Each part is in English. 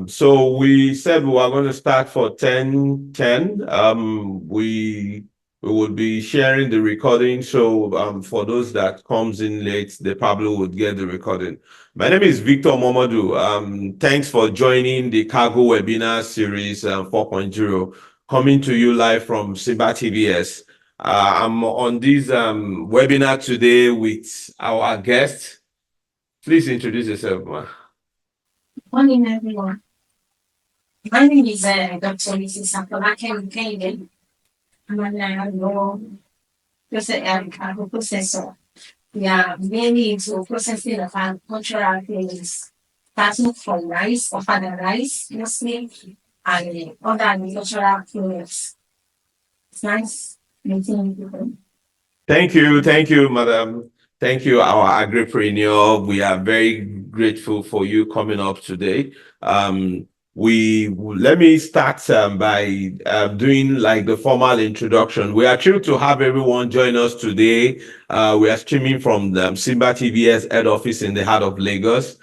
So we said we were going to start for 10:10. We would be sharing the recording. So for those that comes in late, they probably would get the recording. My name is Victor Momodou. Thanks for joining the Cargo Webinar Series 4.0, coming to you live from Simba TVS. I'm on this webinar today with our guest. Please introduce yourself, ma. Morning, everyone. My name is Dr. Mrs. Afolakemi Kehinde. I'm an cargo processor. We are mainly into processing of agricultural things, starting from rice, offered rice, mostly, and other agricultural products. It's nice meeting you. Thank you, madam. Thank you, our Agripreneur. We are very grateful for you coming up today. Let me start by doing like the formal introduction. We are thrilled to have everyone join us today. We are streaming from the Simba TVS head office in the heart of Lagos.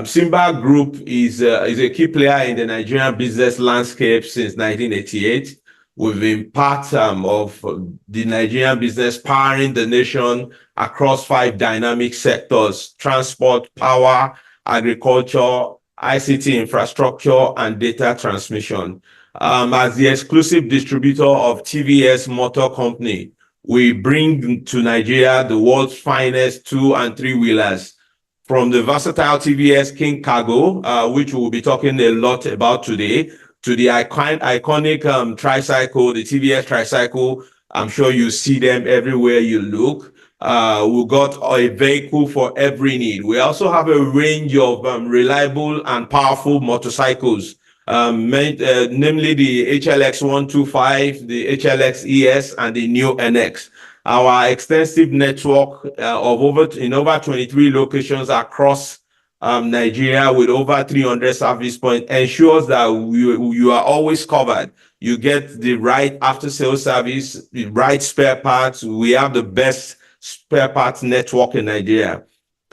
Simba Group is a key player in the Nigerian business landscape since 1988. We've been part of the Nigerian business powering the nation across 5 dynamic sectors: transport, power, agriculture, ICT infrastructure, and data transmission. As the exclusive distributor of TVS Motor Company, we bring to Nigeria the world's finest 2- and 3-wheelers. From the versatile TVS King Cargo, which we'll be talking a lot about today, to the iconic tricycle, the TVS tricycle. I'm sure you see them everywhere you look. We've got a vehicle for every need. We also have a range of reliable and powerful motorcycles, namely the HLX 125, the HLX ES, and the new NX. Our extensive network of over 23 locations across Nigeria, with over 300 service points, ensures that you are always covered. You get the right after-sales service, the right spare parts. We have the best spare parts network in Nigeria.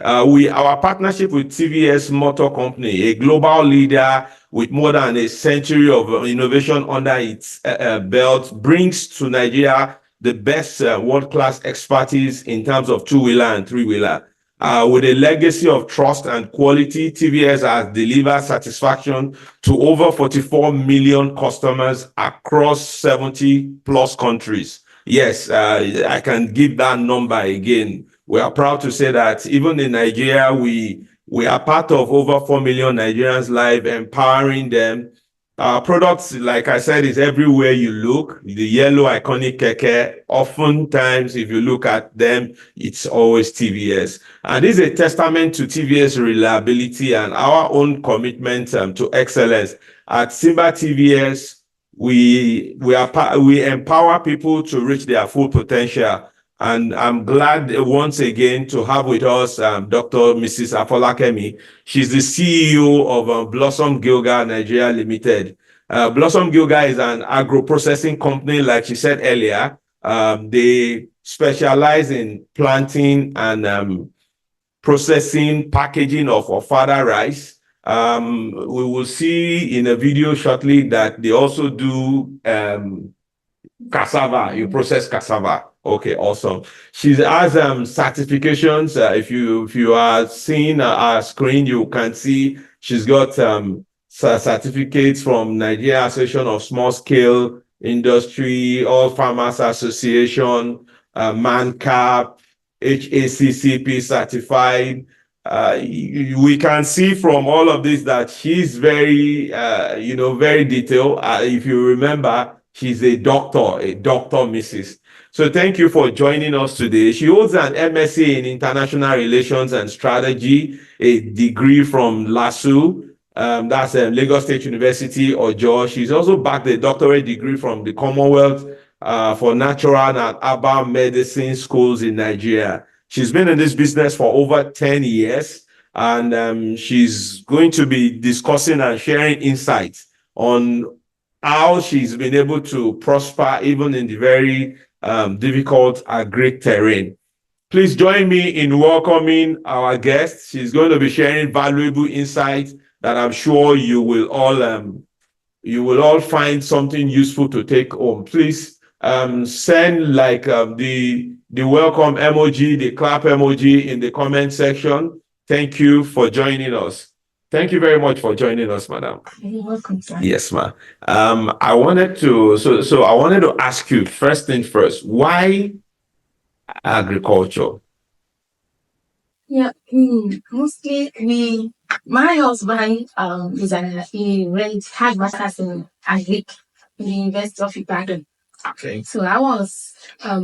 Our partnership with TVS Motor Company, a global leader with more than a century of innovation under its belt, brings to Nigeria the best world-class expertise in terms of 2-wheeler and 3-wheeler. With a legacy of trust and quality, TVS has delivered satisfaction to over 44 million customers across 70 plus countries. Yes, I can give that number again. We are proud to say that even in Nigeria, we are part of over 4 million Nigerians live, empowering them. Our products, like I said, is everywhere you look. The yellow iconic keke, oftentimes, if you look at them, it's always TVS. And this is a testament to TVS reliability and our own commitment to excellence. At Simba TVS, we empower people to reach their full potential. And I'm glad once again to have with us Dr. Mrs. Afolakemi. She's the CEO of Blossom Gilgal Nigeria Limited. Blossom Gilgal is an agro-processing company, like she said earlier. They specialize in planting and processing, packaging of fodder rice. We will see in a video shortly that they also do cassava. You process cassava. Okay, awesome. She has certifications. If you are seeing our screen, you can see she's got certificates from Nigeria Association of Small Scale Industry, All Farmers Association, ManCap, HACCP certified. We can see from all of this that she's very, very detailed. If you remember, she's a doctor, Mrs. So thank you for joining us today. She holds an MSc in International Relations and Strategy, a degree from LASU, that's Lagos State University, Ojo. She's also backed a doctorate degree from the Commonwealth for Natural and Herbal Medicine schools in Nigeria. She's been in this business for over 10 years, and she's going to be discussing and sharing insights on how she's been able to prosper even in the very difficult agri terrain. Please join me in welcoming our guest. She's going to be sharing valuable insights that I'm sure you will all find something useful to take home. Please send like the welcome emoji, the clap emoji in the comment section. Thank you for joining us. Thank you very much for joining us, madam. You're welcome, sir. Yes, ma'am. I wanted to I wanted to ask you first thing first, why agriculture? Yeah, mostly my husband he had masters in agric in the University of Ibadan. Okay. So I was a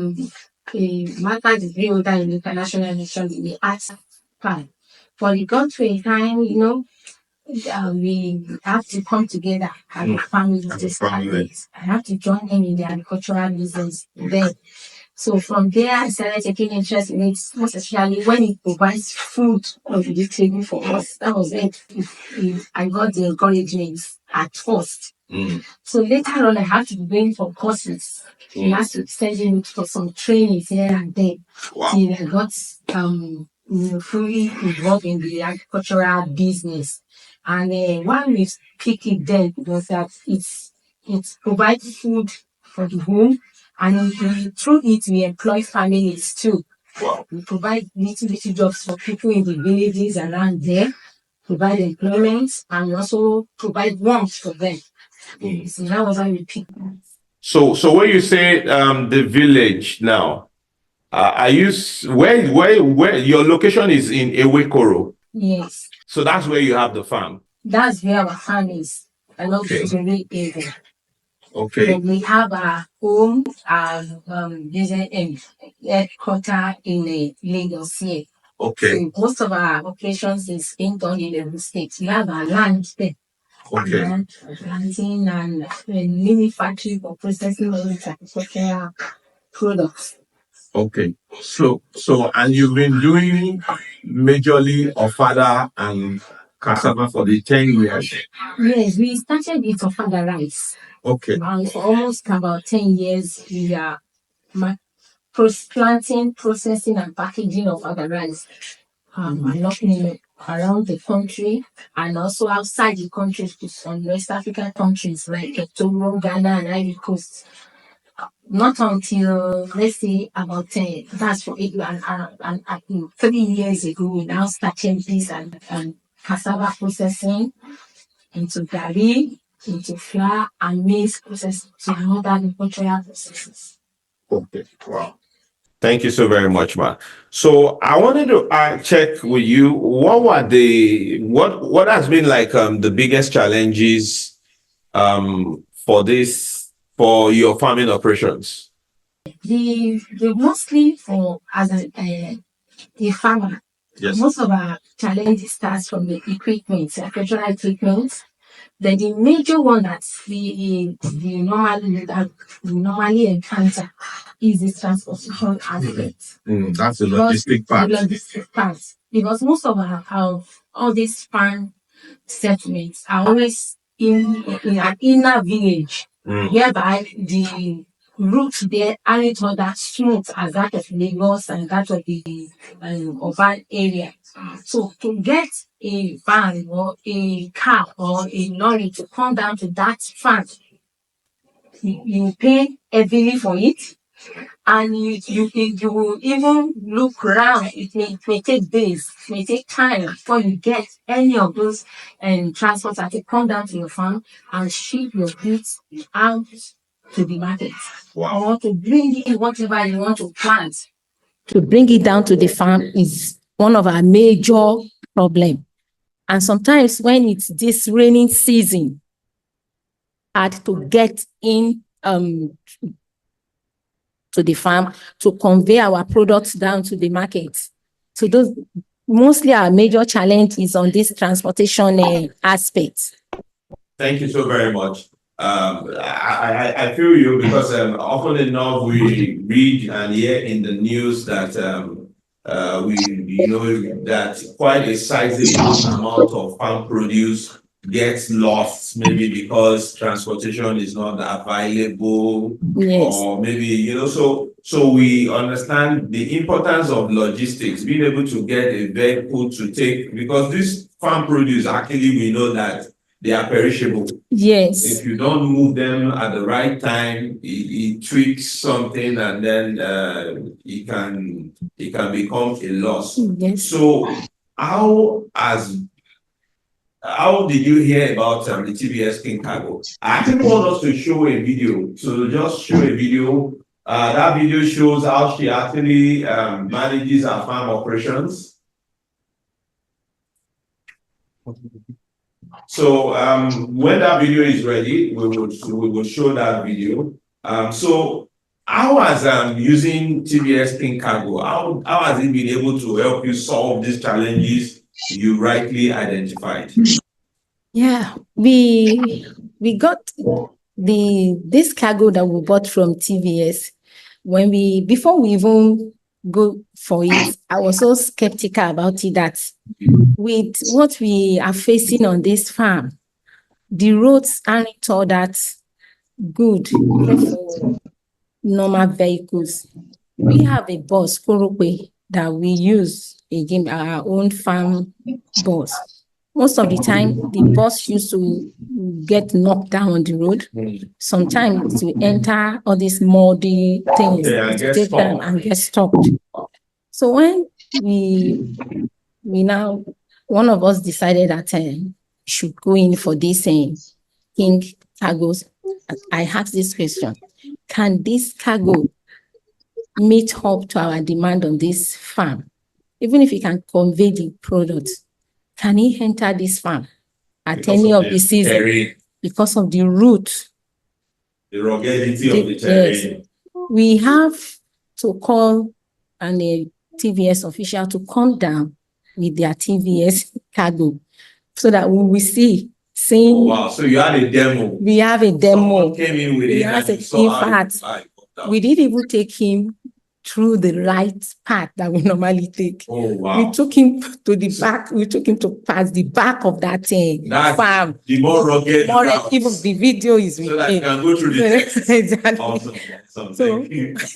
master's degree holder in international relations in the arts part. But it got to a time, we have to come together as a family to start this. I have to join him in the agricultural business then. So from there, I started taking interest in it, most especially when it provides food on the table for us. That was it. I got the encouragement at first. So later on, I had to be going for courses. He has to send me for some trainings here and there. Wow. Till I got fully involved in the agricultural business. And why we pick it then was that it provides food for the home, and through it we employ families too. Wow. We provide little jobs for people in the villages around there, provide employment, and also provide warmth for them. So that was how we picked. So when you say the village now, are you where your location is in Ewekoro? Yes, So that's where you have the farm. that's where our farm is. I love Okay. the very area. Okay. But we have our home business headquarter in Lagos here. Okay. So most of our operations is being done in the state. We have our land there. Okay. Land for planting and a mini factory for processing all these agricultural products. Okay. So and you've been doing majorly ofada and cassava for the 10 years. Yes, we started with ofada rice. Okay. And for almost about 10 years, we are planting, processing, and packaging of ofada rice. Looking around the country and also outside the country to some West African countries like Togo, Ghana, and Ivory Coast. Not until let's say about that's for 3 years ago we now started this and cassava processing into gari, into flour and maize processing to another agricultural processes. Okay. Wow. Thank you so very much, ma. So I wanted to check with you what has been like the biggest challenges for your farming operations. The mostly for as a farmer. Yes. Most of our challenges starts from the equipment, agricultural equipment. Then the major one that we normally encounter is the transportation aspect. That's the Because logistic part. The logistic part. Because most of our all these farm settlements are always in an inner village, whereby the route there aren't all that smooth as that of Lagos and that of the urban area. So to get a van or a car or a lorry to come down to that farm, you pay heavily for it, and you will even look around. It may take days, it may take time before you get any of those transports that will come down to your farm and ship your goods out to the market. Wow. Or to bring in whatever you want to plant. To bring it down to the farm is one of our major problem. And sometimes when it's this raining season, hard to get in to the farm to convey our products down to the market. So those mostly our major challenge is on this transportation aspect. Thank you so very much. I feel you because often enough we read and hear in the news that that quite a sizable amount of farm produce gets lost, maybe because transportation is not available. Yes. Or maybe so So we understand the importance of logistics, being able to get a vehicle to take, because this farm produce, actually, we know that they are perishable. Yes. If you don't move them at the right time, it tweaks something, and then it can become a loss. Yes. So how did you hear about the TVS Kargo? I actually want us to show a video. So just show a video. That video shows how she actually manages her farm operations. So when that video is ready, we will show that video. So how has using TVS Kargo, how has it been able to help you solve these challenges you rightly identified? Yeah, we got this cargo that we bought from TVS. Before we even go for it, I was so skeptical about it that with what we are facing on this farm, the roads aren't all that good even for normal vehicles. We have a bus, Korope, that we use again, our own farm bus. Most of the time, the bus used to get knocked down on the road. Sometimes to enter all these muddy things, to take them and get stopped. So when we now, one of us decided that should go in for this King cargos. I asked this question: can this cargo meet up to our demand on this farm? Even if he can convey the product, can he enter this farm at any of the season? Because of the route, the ruggedity of the terrain. Yes. We have to call a TVS official to come down with their TVS cargo so that we will see. Oh, wow. So you had a demo. We have a demo. Someone came in with it. In fact, we didn't even take him through the right path that we normally take. Oh, wow. We took him to the back. We took him to pass the back of that farm. The more rugged. Even the video is with so that you can go through the text. Exactly. Awesome. So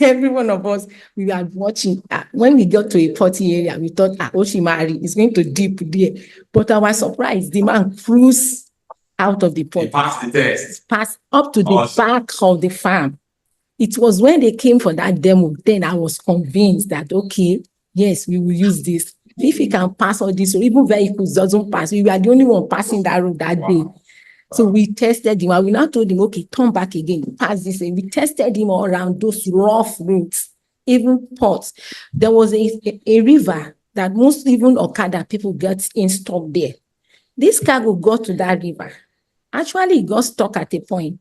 every one of us, we are watching. When we got to a potty area, we thought, Oshimari is going to dip there. But our surprise, the man cruised out of the pot. He passed the test. Passed up to the back of the farm. It was when they came for that demo, then I was convinced that, okay, yes, we will use this. If he can pass all this, or even vehicles doesn't pass, we were the only one passing that road that day. So we tested him, and we now told him, okay, turn back again, pass this. And we tested him all around those rough routes, even pots. There was a river that most even Okada people get in stock there. This cargo got to that river. Actually, it got stuck at a point.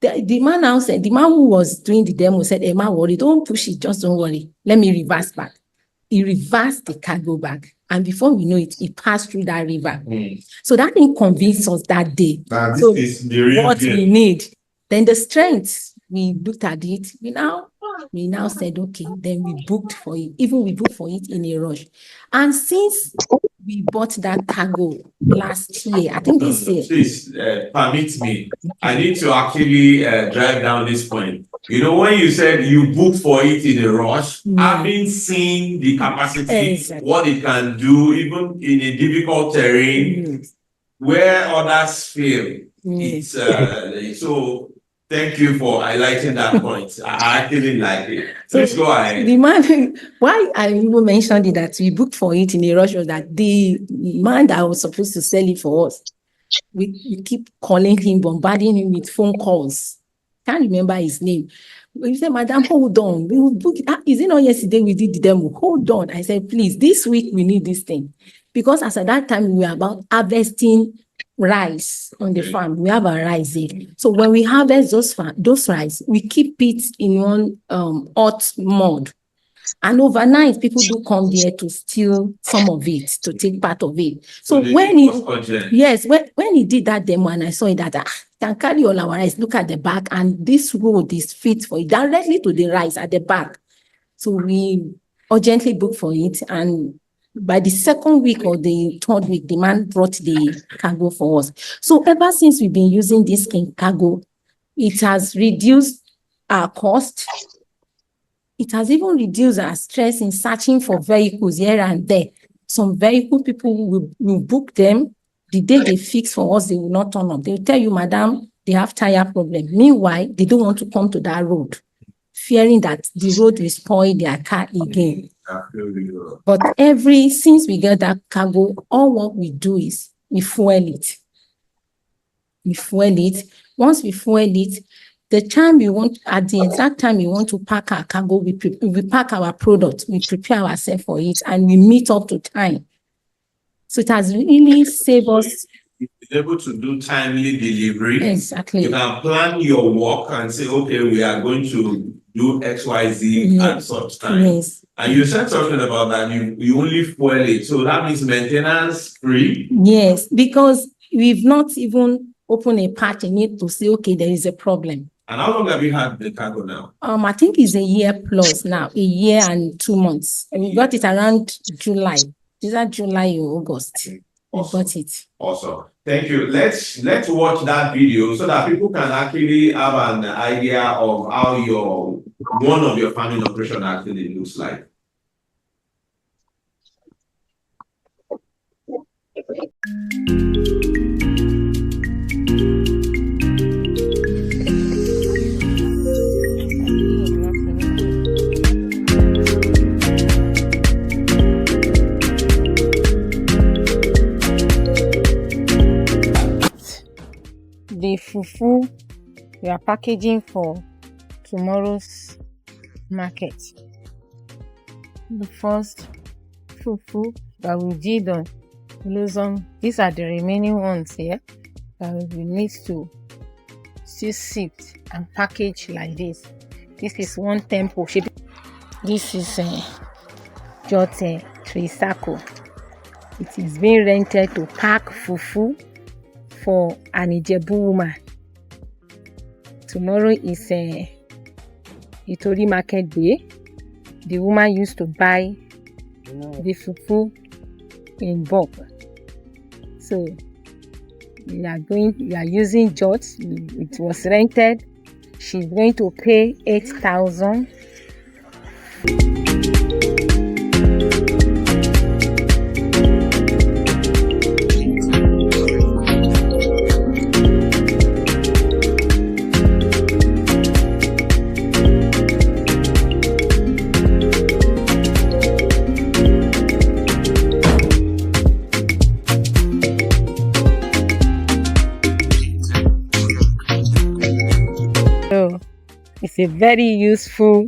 The man now said, the man who was doing the demo said, Emma, worry, don't push it, just don't worry. Let me reverse back. He reversed the cargo back. And before we know it, he passed through that river. So that didn't convince us that day. So this is the real what we need. Then the strength, we looked at it. We now said, okay, then we booked for it. Even we booked for it in a rush. And since we bought that cargo last year, I think this year. Please permit me. I need to actually drive down this point. You know, when you said you booked for it in a rush, having seen the capacity, what it can do, even in a difficult terrain, where others fail. It's so. Thank you for highlighting that point. I actually like it. Please go ahead. The man, why I even mentioned it that we booked for it in a rush was that the man that was supposed to sell it for us, we keep calling him, bombarding him with phone calls. Can't remember his name. We said, Madam, hold on. We will book it. Is it not yesterday we did the demo? Hold on. I said, please, this week we need this thing. Because as at that time, we were about harvesting rice on the farm. We have a rice there. So when we harvest those rice, we keep it in one hot mud. And overnight, people do come there to steal some of it, to take part of it. So when he did that demo, and I saw it that can carry all our rice, look at the back, and this road is fit for it, directly to the rice at the back. So we urgently booked for it, and by the second week or the third week, the man brought the cargo for us. So ever since we've been using this cargo, it has reduced our cost. it has even reduced our stress in searching for vehicles here and there. Some vehicle people will book them. The day they fix for us, they will not turn up. They'll tell you, madam, they have tire problem. Meanwhile, they don't want to come to that road, fearing that the road will spoil their car again. But since we get that cargo, all what we do is we fuel it. We fuel it. Once we fuel it, at the exact time we want to pack our cargo, we pack our product, we prepare ourselves for it, and we meet up to time. So it has really saved us. You've been able to do timely delivery. Exactly. You can plan your work and say, okay, we are going to do XYZ at such time. Yes. And you said something about that, you only fuel it. So that means maintenance free? Yes, because we've not even opened a part in it to say, okay, there is a problem. And how long have you had the cargo now? I think it's a year plus now, a year and 2 months. And we got it around July. Is that July or August? Awesome. We got it. Awesome. Thank you. Let's watch that video so that people can actually have an idea of how one of your farming operation actually looks like. The fufu we are packaging for tomorrow's market. The first fufu that we did on Blossom, these are the remaining ones here that we need to still sift and package like this. This is one tempo shape. This is just a tricycle. It is being rented to pack fufu for an Ijebu woman. Tomorrow is Itori market day. The woman used to buy the fufu in bulk. So we are using jots. It was rented. She's going to pay 8,000. So it's a very useful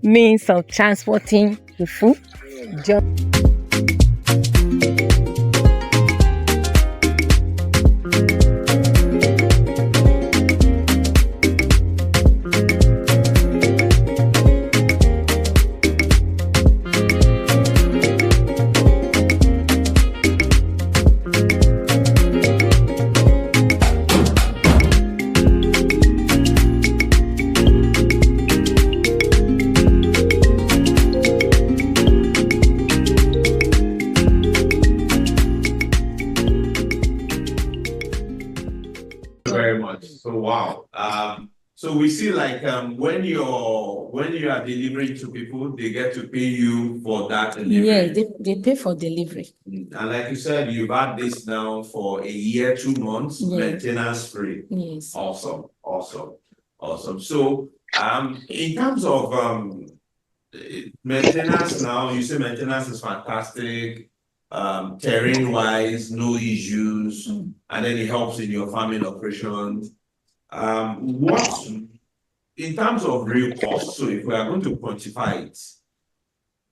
means of transporting fufu. Very much. So wow. So we see like when you are delivering to people, they get to pay you for that delivery. Yeah, they pay for delivery. And like you said, you've had this now for a year, 2 months, maintenance free. Yes. Awesome. So in terms of maintenance now, you say maintenance is fantastic. Terrain wise, no issues, and then it helps in your farming operations. What in terms of real cost, so if we are going to quantify it,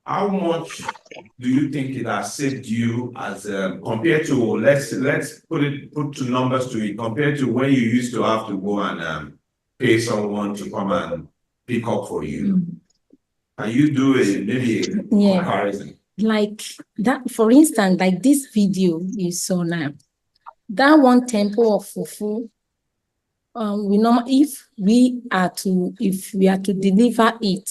how much do you think it has saved you as compared to let's put two numbers to it, compared to when you used to have to go and pay someone to come and pick up for you? Can you do maybe a comparison? Like that, for instance, like this video you saw now, that one tempo of fufu, if we are to deliver it,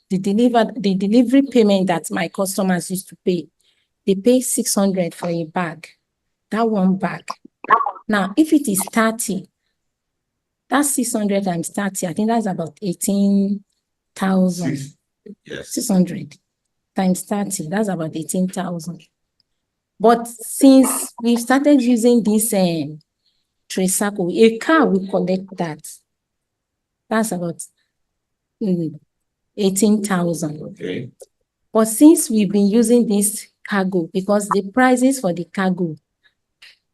the delivery payment that my customers used to pay, they pay 600 for a bag, that one bag. Now, if it is 30, that's 600 times 30. I think that's about 18,000. Yes. 600 times 30, that's about 18,000. But since we've started using this tricycle, a car will collect that. That's about 18,000. Okay. But since we've been using this cargo, because the prices for the cargo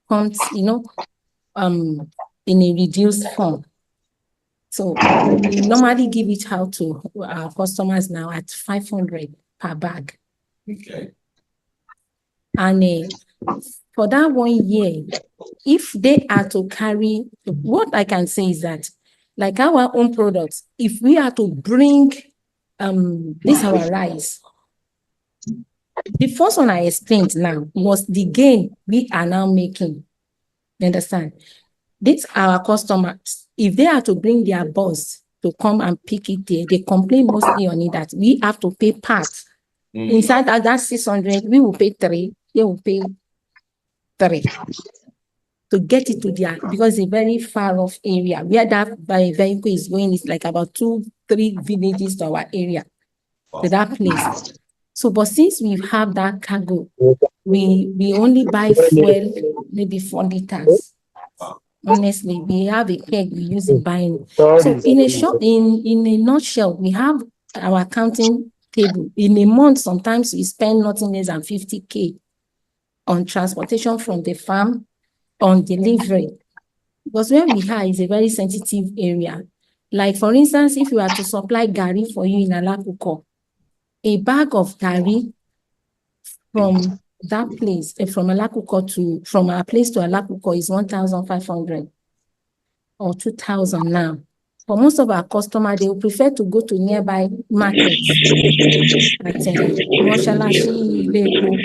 comes, in a reduced form. So we normally give it out to our customers now at 500 per bag. Okay. And for that 1 year, if they are to carry, what I can say is that, like our own products, if we are to bring this our rice, the first one I explained now was the gain we are now making. You understand? These our customers, if they are to bring their boss to come and pick it there, they complain mostly on it that we have to pay part. Inside that 600, we will pay 3, they will pay 3 to get it to their, because it's a very far off area. Where that vehicle is going is like about 2-3 villages to our area, to that place. So, but since we have that cargo, we only buy fuel maybe 4 liters. Honestly, we have a keg we use in buying. So in a nutshell, we have our accounting table. In a month, sometimes we spend nothing less than 50K on transportation from the farm, on delivery. Because where we are is a very sensitive area. Like for instance, if we are to supply gari for you in Alakuko, a bag of gari from that place, from Alakuko from our place to Alakuko is 1,500 or 2,000 now. For most of our customers, they will prefer to go to nearby markets at Moshalashi, Lepo.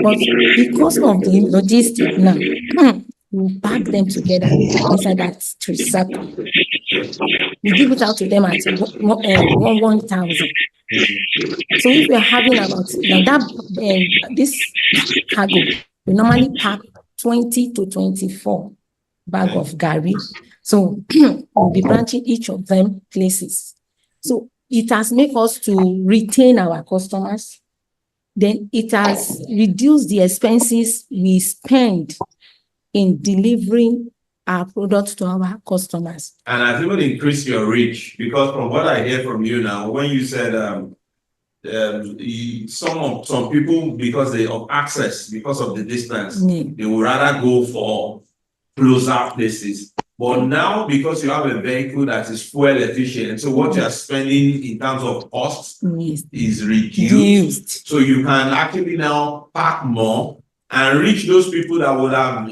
But because of the logistics now, we pack them together inside that tricycle. We give it out to them at 1,000. So if we are having about now that this cargo, we normally pack 20 to 24 bag of gari. So we'll be branching each of them places. So it has made us to retain our customers. Then it has reduced the expenses we spend in delivering our products to our customers. And has even increased your reach, because from what I hear from you now, when you said some people, because of access, because of the distance, they would rather go for closer places. But now, because you have a vehicle that is fuel efficient, so what you are spending in terms of cost is reduced. So you can actually now pack more and reach those people that would have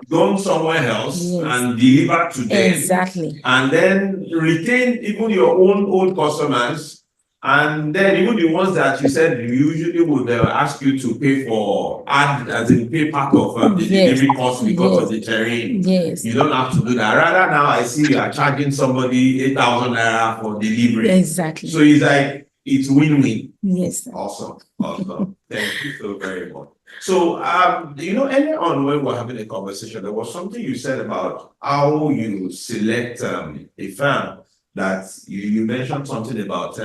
gone somewhere else and deliver to them. Exactly. And then retain even your own old customers. And then even the ones that you said you usually would ask you to pay for, as in pay part of the delivery cost because of the terrain. Yes. You don't have to do that. Rather now I see you are charging somebody 8,000 naira for delivery. Exactly. So it's like, it's win-win. Yes. Awesome. Awesome. Thank you so very much. So, earlier on when we were having a conversation, there was something you said about how you select a farm, that you mentioned something about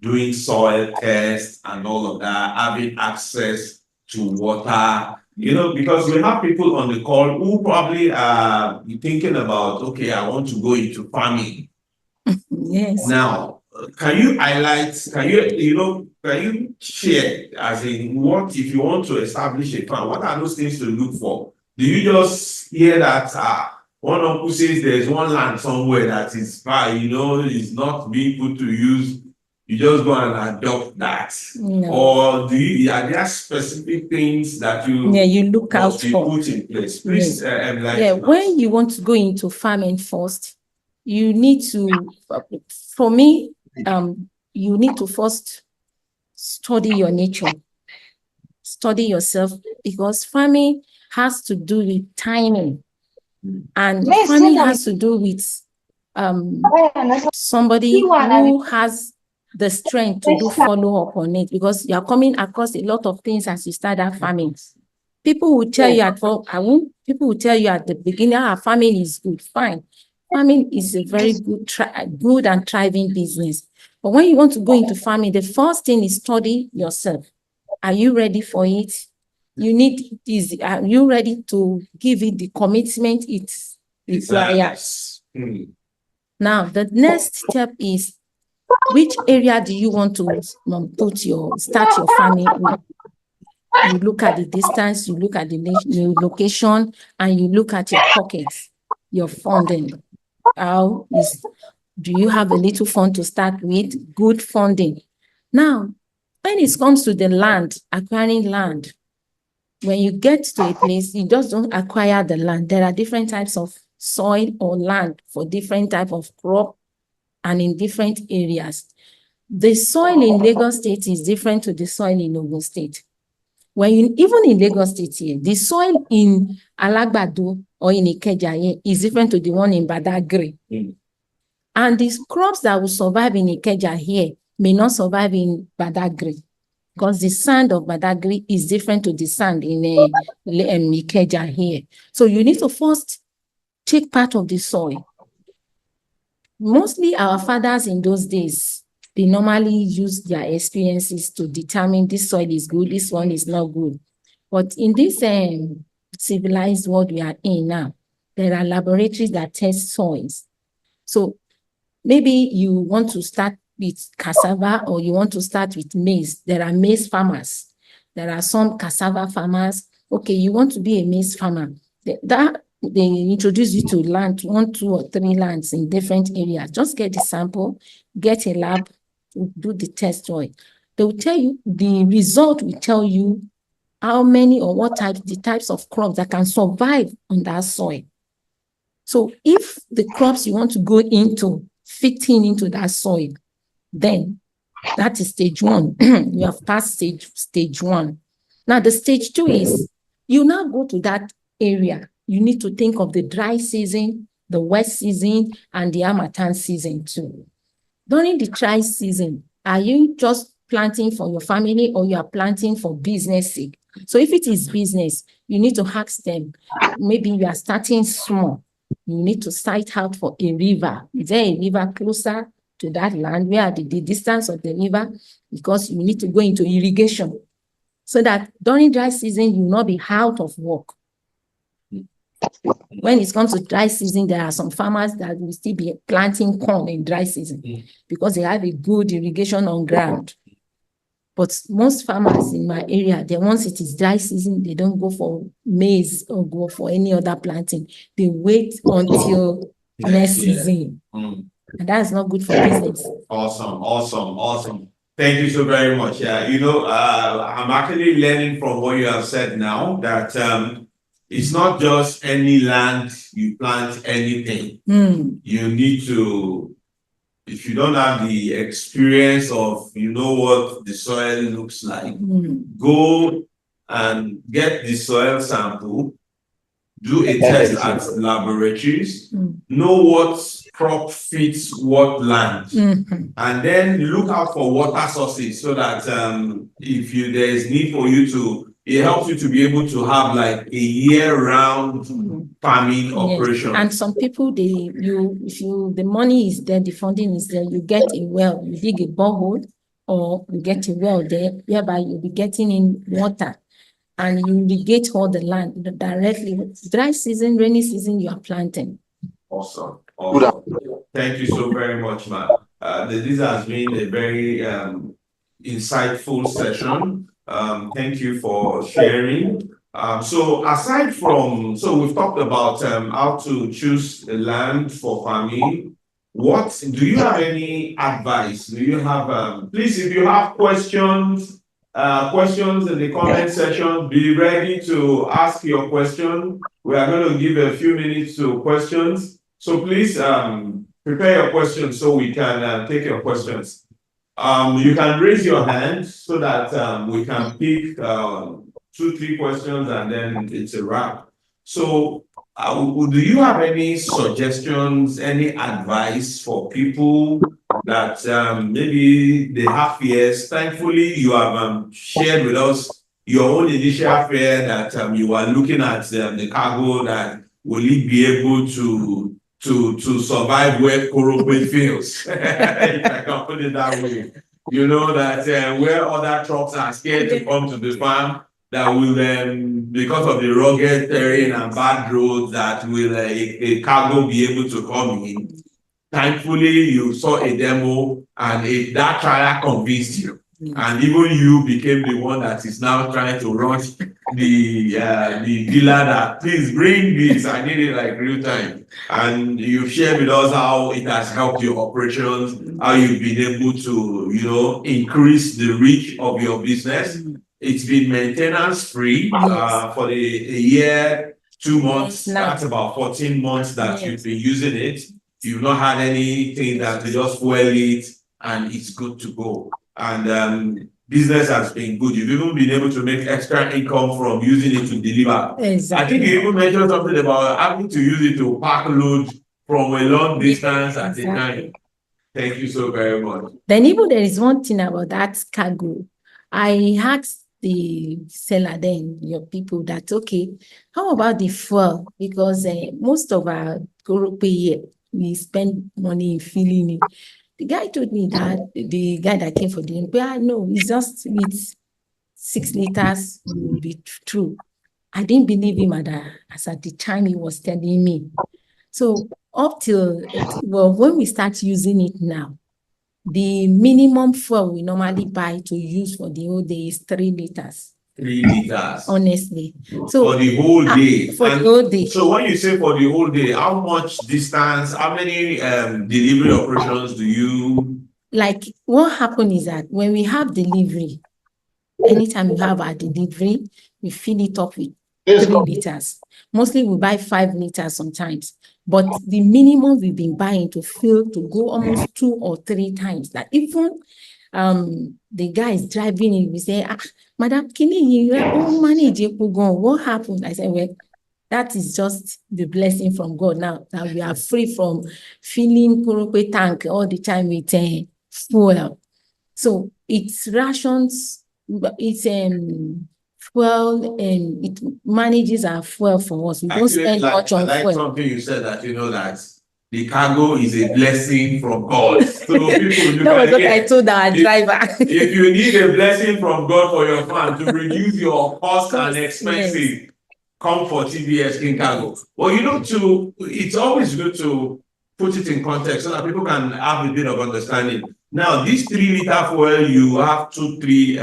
doing soil tests and all of that, having access to water, because we have people on the call who probably are thinking about, okay, I want to go into farming. Yes. Now, can you highlight, can you share, as in, what if you want to establish a farm, what are those things to look for? Do you just hear that one uncle says there's one land somewhere that is far, is not being put to use, you just go and adopt that? No. Or are there specific things that you look out for, put in place? Please, when you want to go into farming first, you need to, for me, you need to first study your nature, study yourself, because farming has to do with timing, and farming has to do with somebody who has the strength to do follow up on it, because you are coming across a lot of things as you start that farming. People will tell you people will tell you at the beginning, farming is good. Fine. Farming is a very good and thriving business. But when you want to go into farming, the first thing is study yourself. Are you ready for it? Are you ready to give it the commitment it requires? Now, the next step is, which area do you want to start your farming with? You look at the distance, you look at the location, and you look at your pockets, your funding. Do you have a little fund to start with? Good funding. Now, when it comes to the land, acquiring land, when you get to a place, you just don't acquire the land. There are different types of soil or land for different type of crop and in different areas. The soil in Lagos State is different to the soil in Ogun State. Even in Lagos State here, the soil in Alagbado or in Ikeja here is different to the one in Badagry. And these crops that will survive in Ikeja here may not survive in Badagry, because the sand of Badagry is different to the sand in Ikeja here. So you need to first take part of the soil. Mostly our fathers in those days, they normally use their experiences to determine this soil is good, this one is not good. But in this civilized world we are in now, there are laboratories that test soils. So maybe you want to start with cassava or you want to start with maize. There are maize farmers. There are some cassava farmers. Okay, you want to be a maize farmer. They introduce you to land, 1, 2, or 3 lands in different areas. Just get the sample, get a lab, do the test soil. They will tell you, the result will tell you how many or what the types of crops that can survive on that soil. So if the crops you want to go into fit into that soil, then that is stage 1. You have passed stage 1. Now the stage 2 is, you now go to that area. You need to think of the dry season, the wet season, and the harmattan season too. During the dry season, are you just planting for your family or you are planting for business sake? So if it is business, you need to ask them, maybe you are starting small. You need to site out for a river. Is there a river closer to that land? Where are the distance of the river? Because you need to go into irrigation so that during dry season, you will not be out of work. When it comes to dry season, there are some farmers that will still be planting corn in dry season because they have a good irrigation on ground. But most farmers in my area, once it is dry season, they don't go for maize or go for any other planting. They wait until next season. And that's not good for business. Awesome. Thank you so very much. I'm actually learning from what you have said now that it's not just any land you plant anything. You need to, if you don't have the experience of, what the soil looks like, go and get the soil sample, do a test at laboratories, know what crop fits what land, and then look out for water sources so that if there is need for you to, it helps you to be able to have like a year-round farming operation. And some people, if the money is there, the funding is there, you get a well, you dig a borehole, or you get a well there, whereby you'll be getting in water and you irrigate all the land directly. Dry season, rainy season, you are planting. Awesome. Thank you so very much, man. This has been a very insightful session. Thank you for sharing. So we've talked about how to choose a land for farming. Do you have any advice? Do you have, please, if you have questions in the comment section, be ready to ask your question. We are going to give a few minutes to questions. So please prepare your questions so we can take your questions. You can raise your hand so that we can pick 2, 3 questions and then it's a wrap. So do you have any suggestions, any advice for people that maybe they have fears? Thankfully, you have shared with us your own initial fear that you are looking at the cargo, that will it be able to to survive where Korope fails, if I can put it that way. You know that where other trucks are scared to come to the farm, that will because of the rugged terrain and bad roads, that will a cargo be able to come in. Thankfully, you saw a demo and that trial convinced you. And even you became the one that is now trying to rush the dealer that please bring this. I need it like real time. And you shared with us how it has helped your operations, how you've been able to, increase the reach of your business. It's been maintenance free for a year, 2 months. That's about 14 months that you've been using it. You've not had anything that you just fuel it and it's good to go. And business has been good. You've even been able to make extra income from using it to deliver. Exactly. I think you even mentioned something about having to use it to pack load from a long distance at a time. Thank you so very much. Then even there is one thing about that cargo. I asked the seller then, your people, that, okay, how about the fuel? Because most of our Korope here, we spend money in filling it. The guy told me that the guy that came for the inquiry, no, it's just with 6 liters will be true. I didn't believe him as at the time he was telling me. So up till, when we start using it now, the minimum fuel we normally buy to use for the whole day is 3 liters. 3 liters. Honestly. So for the whole day. For the whole day. So when you say for the whole day, how much distance, how many delivery operations do you? Like what happened is that when we have delivery, anytime we have our delivery, we fill it up with 3 liters. Mostly we buy 5 liters sometimes. But the minimum we've been buying to fill to go almost 2 or 3 times. That even the guy is driving in, we say, Madam Kini, what happened? I said, well, that is just the blessing from God now that we are free from filling Korope tank all the time with fuel. So it's rations, it's fuel, and it manages our fuel for us. We don't spend much on fuel. Something you said that that the cargo is a blessing from God. So people, that was what I told our driver. If you need a blessing from God for your farm to reduce your cost and expenses, come for TVS Kargo. Well, it's always good to put it in context so that people can have a bit of understanding. Now, this 3 liter fuel, you have 2-3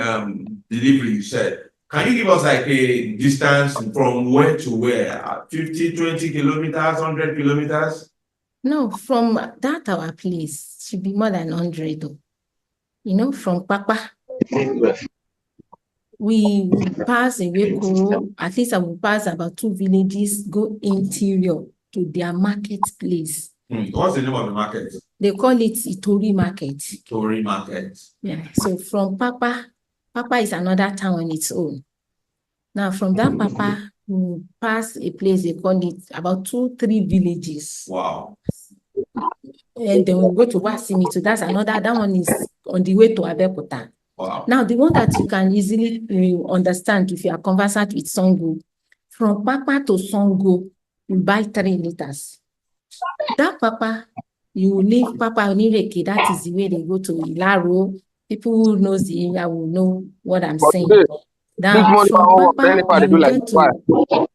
delivery, you said. Can you give us like a distance from where to where? 50, 20 kilometers, 100 kilometers? No, from that our place should be more than 100 though. From Papa. We will pass away Koro, at least I will pass about 2 villages, go interior to their marketplace. What's the name of the market? They call it Itori Market. Itori Market. Yeah. So from Papa is another town on its own. Now from that Papa, we pass a place they call it about 2-3 villages. Wow. And then we go to Wasimi. So that one is on the way to Abeokuta. Wow. Now, the one that you can easily understand if you are conversant with Songo, from Papa to Songo, you buy 3 liters. That Papa, you leave Papa Onireke, that is the way they go to Ilaro. People who knows the area will know what I'm saying. Now, from Papa, you get to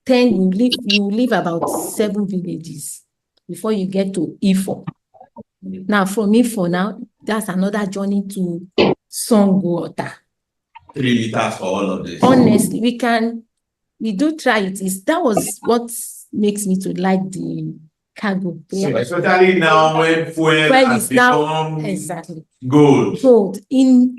10, you leave about 7 villages before you get to Ifo. Now, from Ifo now, that's another journey to Songwater. 3 liters for all of this. Honestly, we do try it. That was what makes me to like the cargo. So especially now when fuel has become exactly gold. Gold. In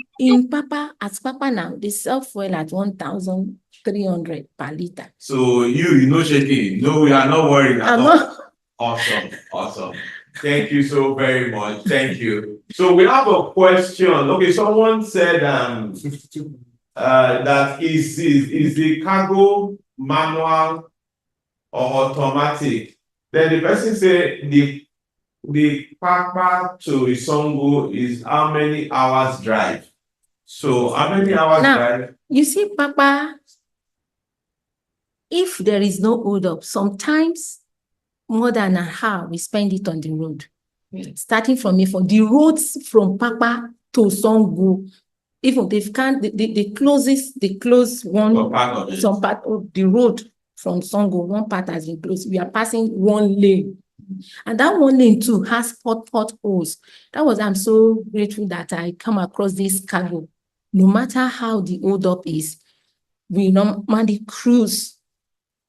Papa, at Papa now, they sell fuel at 1,300 per liter. So you know shaking. No, we are not worried at all. Awesome. Thank you so very much. Thank you. So we have a question. Okay, someone said that is the cargo manual or automatic? Then the person said the Papa to Isongo is how many hours drive? So how many hours drive? You see, Papa, if there is no hold up, sometimes more than an hour, we spend it on the road. Starting from Ifo, the roads from Papa to Songo, even they close some part of the road from Songo, one part has been closed. We are passing one lane. And that one lane too has potholes. I'm so grateful that I come across this cargo. No matter how the hold up is, we normally cruise.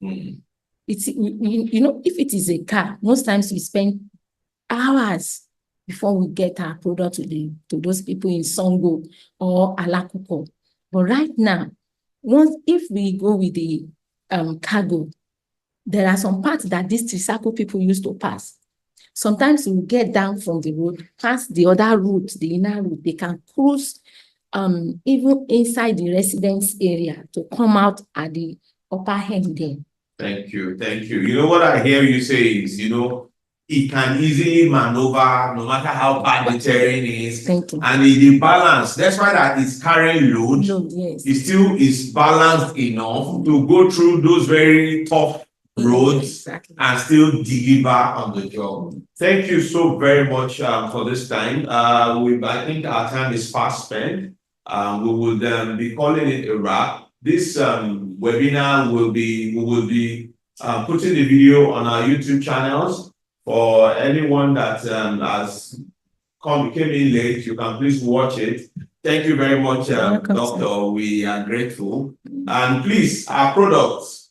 It's, if it is a car, most times we spend hours before we get our product to those people in Songo or Alakuko. But right now, if we go with the cargo, there are some parts that these Trisaco people used to pass. Sometimes we get down from the road, pass the other route, the inner route. They can cruise even inside the residence area to come out at the upper end there. Thank you. Thank you. You know what I hear you say is, it can easily maneuver no matter how bad the terrain is. Thank you. And the balance, that's why that it's carrying load. Yes. It still is balanced enough to go through those very tough roads and still deliver on the job. Thank you so very much for this time. I think our time is fast spent. We will be calling it a wrap. This webinar we will be putting the video on our YouTube channels. For anyone that came in late, you can please watch it. Thank you very much, Doctor. We are grateful. And please, our products.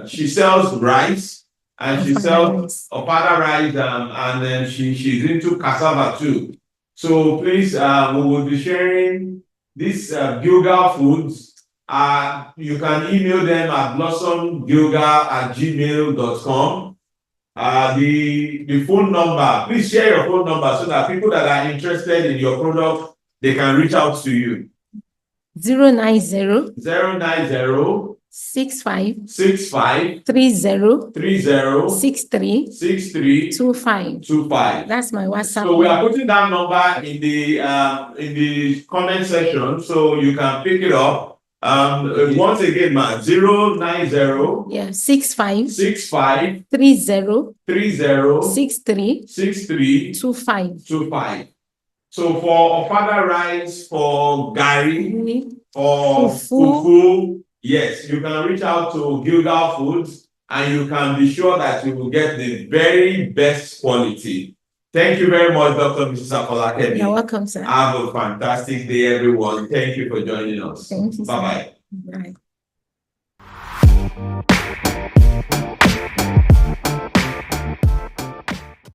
She sells rice and she sells Opada rice, and then she's into cassava too. So please, we will be sharing this Gilgal foods. You can email them at blossomgilgal@gmail.com. The phone number, please share your phone number so that people that are interested in your product, they can reach out to you. 090 65 30 63 25. That's my WhatsApp. So we are putting that number in the comment section so you can pick it up. Once again, 090 65 30 63 25. So for Ofada rice, for Gary, for Fufu, yes, you can reach out to Gilgal Foods and you can be sure that you will get the very best quality. Thank you very much, Dr. Mrs. Afolakemi. You're welcome, sir. Have a fantastic day, everyone. Thank you for joining us. Thank you, sir. Bye-bye. Bye.